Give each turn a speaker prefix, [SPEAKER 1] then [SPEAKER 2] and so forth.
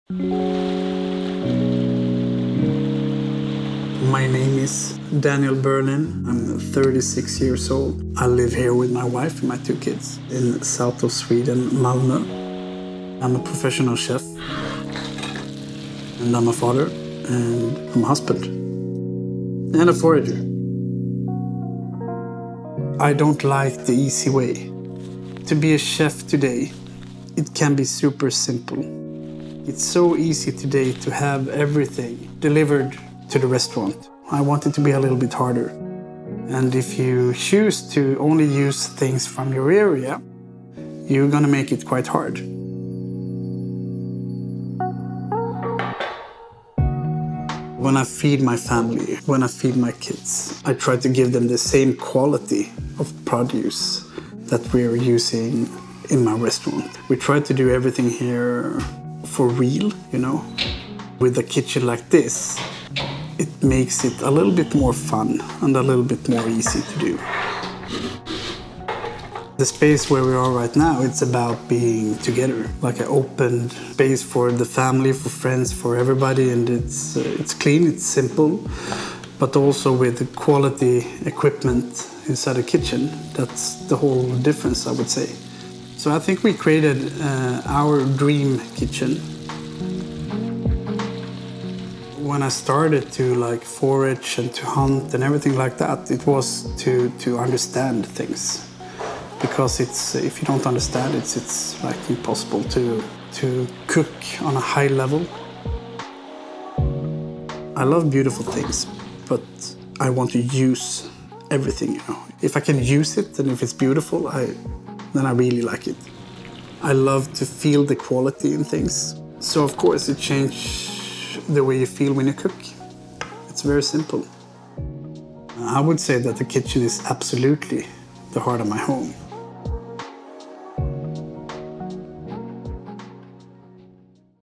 [SPEAKER 1] My name is Daniel Berlin. I'm 36 years old. I live here with my wife and my 2 kids in south of Sweden, Malmö. I'm a professional chef, and I'm a father, and I'm a husband, and a forager. I don't like the easy way. To be a chef today, it can be super simple. It's so easy today to have everything delivered to the restaurant. I want it to be a little bit harder. And if you choose to only use things from your area, you're gonna make it quite hard. When I feed my family, when I feed my kids, I try to give them the same quality of produce that we're using in my restaurant. We try to do everything here for real, you know. With a kitchen like this, it makes it a little bit more fun and a little bit more easy to do. The space where we are right now, it's about being together, like an open space for the family, for friends, for everybody, and it's clean, it's simple, but also with the quality equipment inside the kitchen. That's the whole difference, I would say. So I think we created our dream kitchen. When I started to like forage and to hunt and everything like that, it was to understand things. Because if you don't understand it, it's like impossible to cook on a high level. I love beautiful things, but I want to use everything, you know. If I can use it and if it's beautiful, then I really like it. I love to feel the quality in things. So of course it changes the way you feel when you cook. It's very simple. I would say that the kitchen is absolutely the heart of my home.